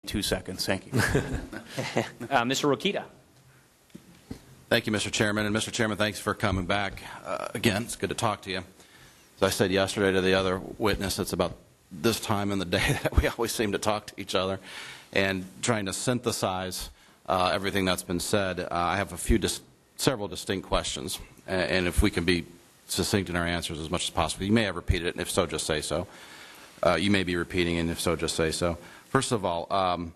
2 seconds. Thank you. Mr. Rokita. Thank you, Mr. Chairman. And Mr. Chairman, thanks for coming back. Again, it's good to talk to you. As I said yesterday to the other witness, it's about this time in the day that we always seem to talk to each other, and trying to synthesize everything that's been said. I have several distinct questions, and if we can be succinct in our answers as much as possible. You may have repeated it, and if so, just say so. You may be repeating, and if so, just say so. First of all,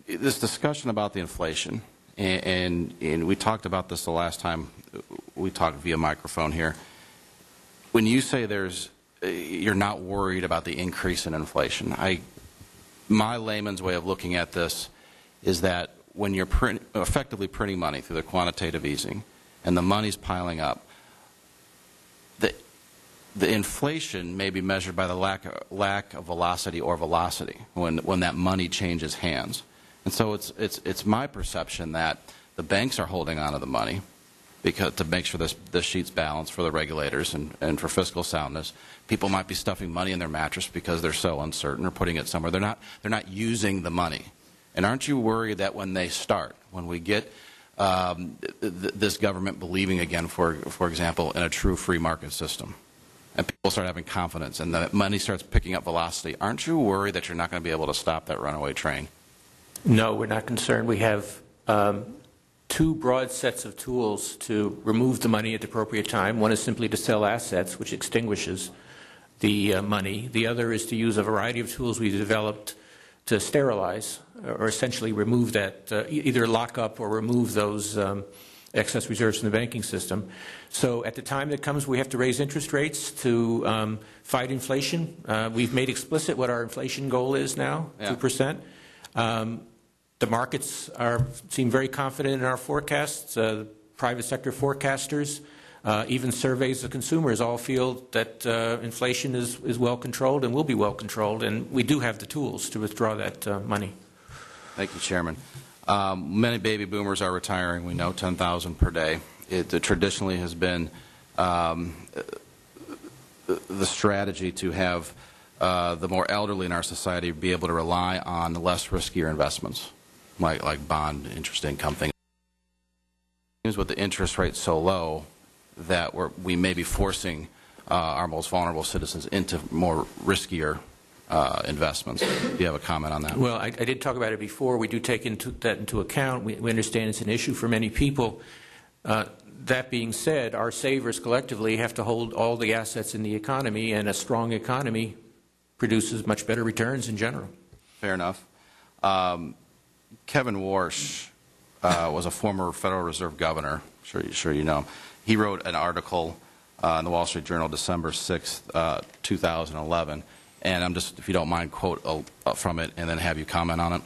this discussion about the inflation, and we talked about this the last time we talked via microphone here. When you say you're not worried about the increase in inflation, my layman's way of looking at this is that when you're effectively printing money through the quantitative easing, and the money's piling up, the inflation may be measured by the lack of velocity when that money changes hands. And so it's my perception that the banks are holding on to the money to make sure this sheet's balanced for the regulators and for fiscal soundness. People might be stuffing money in their mattress because they're so uncertain, or putting it somewhere. They're not using the money. And aren't you worried that when we get this government believing again, for example, in a true free market system, and people start having confidence and the money starts picking up velocity, aren't you worried that you're not going to be able to stop that runaway train? No, we're not concerned. We have two broad sets of tools to remove the money at the appropriate time. One is simply to sell assets, which extinguishes the money. The other is to use a variety of tools we've developed to sterilize, or essentially remove that, either lock up or remove those excess reserves from the banking system. So at the time that comes, we have to raise interest rates to fight inflation. We've made explicit what our inflation goal is now, 2%. The markets seem very confident in our forecasts. Private sector forecasters, even surveys of consumers, all feel that inflation is well controlled and will be well controlled, and we do have the tools to withdraw that money. Thank you, Chairman. Many baby boomers are retiring. We know 10,000 per day. It traditionally has been the strategy to have the more elderly in our society be able to rely on less riskier investments, like bond interest income things. With the interest rate so low that we may be forcing our most vulnerable citizens into more riskier investments. Do you have a comment on that? Well, I did talk about it before. We do take that into account. We understand it's an issue for many people. That being said, our savers collectively have to hold all the assets in the economy, and a strong economy produces much better returns in general. Fair enough. Kevin Warsh was a former Federal Reserve governor. Sure you know. He wrote an article in the Wall Street Journal December 6, 2011. And I'm just, if you don't mind, quote from it and then have you comment on it.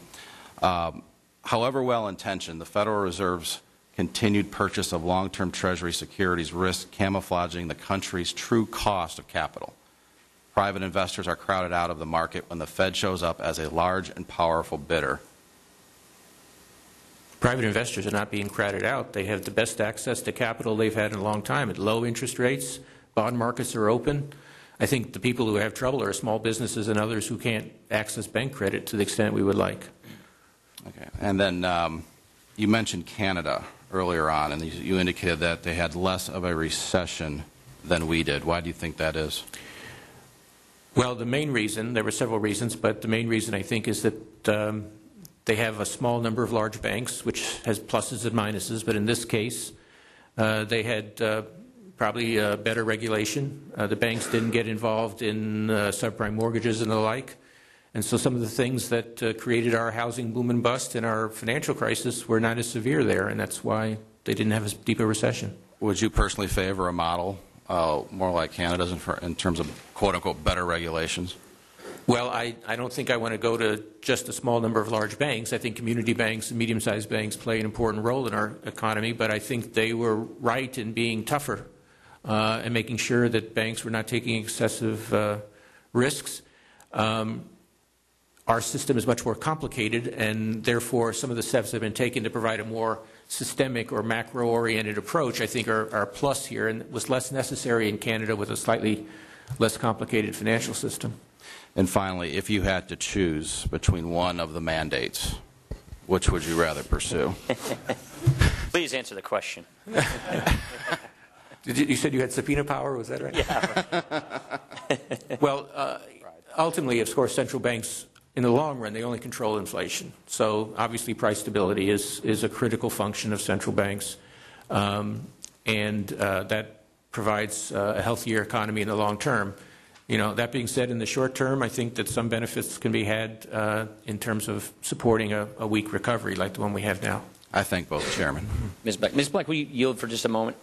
However well-intentioned, the Federal Reserve's continued purchase of long-term Treasury securities risks camouflaging the country's true cost of capital. Private investors are crowded out of the market when the Fed shows up as a large and powerful bidder. Private investors are not being crowded out. They have the best access to capital they've had in a long time at low interest rates. Bond markets are open. I think the people who have trouble are small businesses and others who can't access bank credit to the extent we would like. Okay. And then you mentioned Canada earlier on, and you indicated that they had less of a recession than we did. Why do you think that is? Well, the main reason, there were several reasons, but the main reason I think is that they have a small number of large banks, which has pluses and minuses, but in this case, they had probably better regulation. The banks didn't get involved in subprime mortgages and the like. And so some of the things that created our housing boom and bust and our financial crisis were not as severe there, and that's why they didn't have as deep a recession. Would you personally favor a model more like Canada's in terms of quote-unquote better regulations? Well, I don't think I want to go to just a small number of large banks. I think community banks and medium-sized banks play an important role in our economy, but I think they were right in being tougher and making sure that banks were not taking excessive risks. Our system is much more complicated, and therefore some of the steps that have been taken to provide a more systemic or macro-oriented approach, I think, are a plus here, and was less necessary in Canada with a slightly less complicated financial system. And finally, if you had to choose between one of the mandates, which would you rather pursue? Please answer the question. You said you had subpoena power, was that right? Yeah. Well, ultimately, of course, central banks, in the long run, they only control inflation. So obviously price stability is a critical function of central banks, and that provides a healthier economy in the long term. You know, that being said, in the short term, I think that some benefits can be had in terms of supporting a weak recovery like the one we have now. I thank both, Chairman. Ms. Black, will you yield for just a moment?